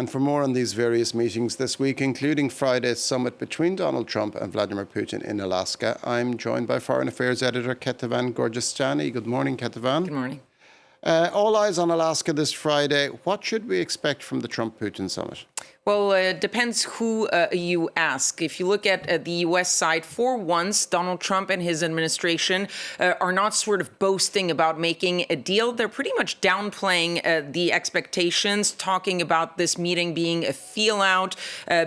And for more on these various meetings this week, including Friday's summit between Donald Trump and Vladimir Putin in Alaska, I'm joined by Foreign Affairs Editor Kethevane Gorjestani. Good morning, Kethevane. Good morning. All eyes on Alaska this Friday. What should we expect from the Trump-Putin summit? Well, it depends who you ask. If you look at the U.S. side, for once, Donald Trump and his administration are not sort of boasting about making a deal. They're pretty much downplaying the expectations, talking about this meeting being a feel-out,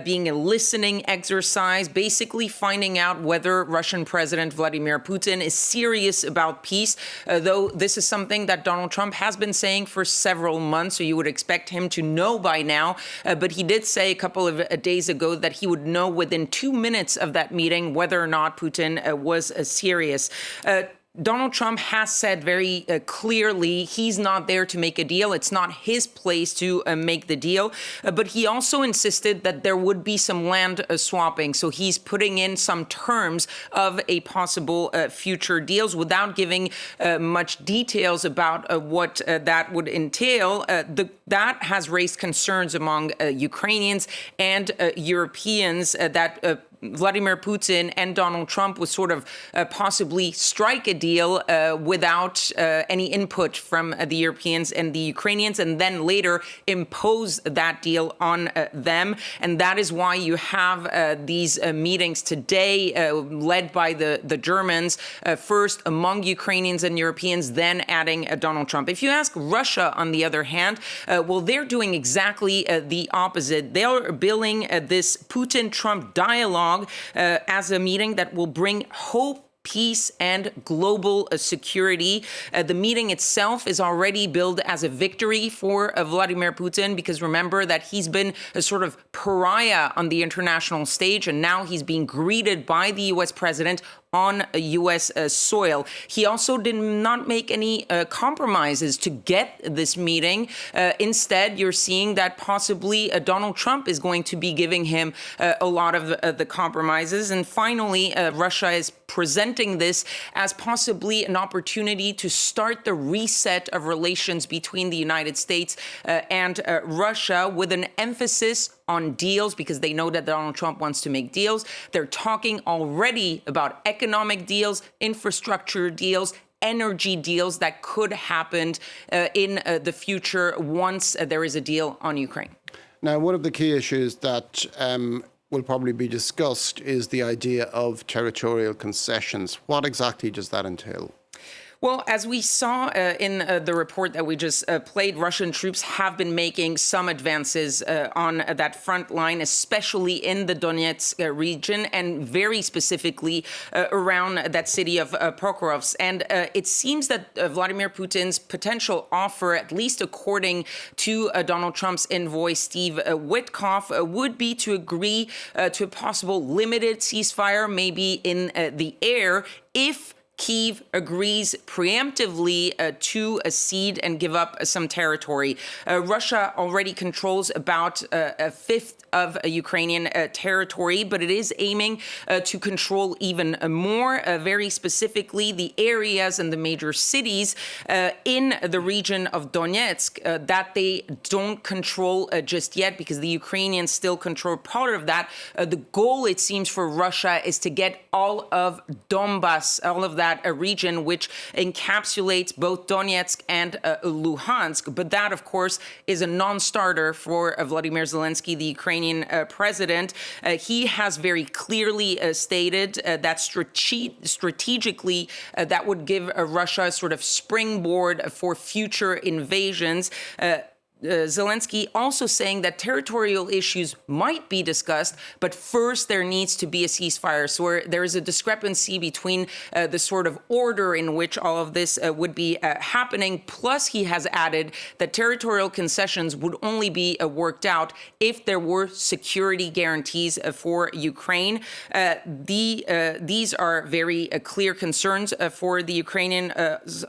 being a listening exercise, basically finding out whether Russian President Vladimir Putin is serious about peace, though this is something that Donald Trump has been saying for several months, so you would expect him to know by now, but he did say a couple of days ago that he would know within 2 minutes of that meeting whether or not Putin was serious. Donald Trump has said very clearly he's not there to make a deal. It's not his place to make the deal. But he also insisted that there would be some land swapping. So he's putting in some terms of a possible future deals without giving much details about what that would entail. That has raised concerns among Ukrainians and Europeans that Vladimir Putin and Donald Trump would sort of possibly strike a deal without any input from the Europeans and the Ukrainians, and then later impose that deal on them. And that is why you have these meetings today led by the Germans, first among Ukrainians and Europeans, then adding Donald Trump. If you ask Russia, on the other hand, well, they're doing exactly the opposite. They're billing this Putin-Trump dialogue as a meeting that will bring hope, peace, and global security. The meeting itself is already billed as a victory for Vladimir Putin, because remember that he's been a sort of pariah on the international stage, and now he's being greeted by the U.S. president on U.S. soil. He also did not make any compromises to get this meeting. Instead, you're seeing that possibly Donald Trump is going to be giving him a lot of the compromises. And finally, Russia is presenting this as possibly an opportunity to start the reset of relations between the United States and Russia, with an emphasis on deals, because they know that Donald Trump wants to make deals. They're talking already about economic deals, infrastructure deals, energy deals that could happen in the future once there is a deal on Ukraine. Now, one of the key issues that will probably be discussed is the idea of territorial concessions. What exactly does that entail? Well, as we saw in the report that we just played, Russian troops have been making some advances on that front line, especially in the Donetsk region, and very specifically around that city of Pokrovsk. And it seems that Vladimir Putin's potential offer, at least according to Donald Trump's envoy, Steve Witkoff, would be to agree to a possible limited ceasefire, maybe in the air, if Kyiv agrees preemptively to cede and give up some territory. Russia already controls about a fifth of Ukrainian territory, but it is aiming to control even more, very specifically the areas and the major cities in the region of Donetsk that they don't control just yet, because the Ukrainians still control part of that. The goal, it seems, for Russia is to get all of Donbas, all of that region, which encapsulates both Donetsk and Luhansk. But that, of course, is a non-starter for Volodymyr Zelensky, the Ukrainian president. He has very clearly stated that strategically that would give Russia a sort of springboard for future invasions. Zelensky also saying that territorial issues might be discussed, but first there needs to be a ceasefire. So there is a discrepancy between the sort of order in which all of this would be happening. Plus, he has added that territorial concessions would only be worked out if there were security guarantees for Ukraine. These are very clear concerns for the Ukrainian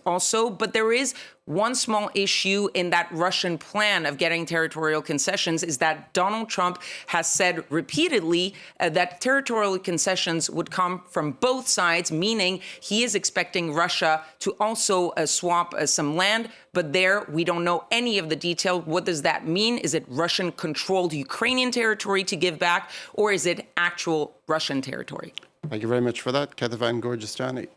also, but there is One small issue in that Russian plan of getting territorial concessions is that Donald Trump has said repeatedly that territorial concessions would come from both sides, meaning he is expecting Russia to also swap some land. But there, we don't know any of the detail. What does that mean? Is it Russian-controlled Ukrainian territory to give back, or is it actual Russian territory? Thank you very much for that, Kethevane Gorjestani.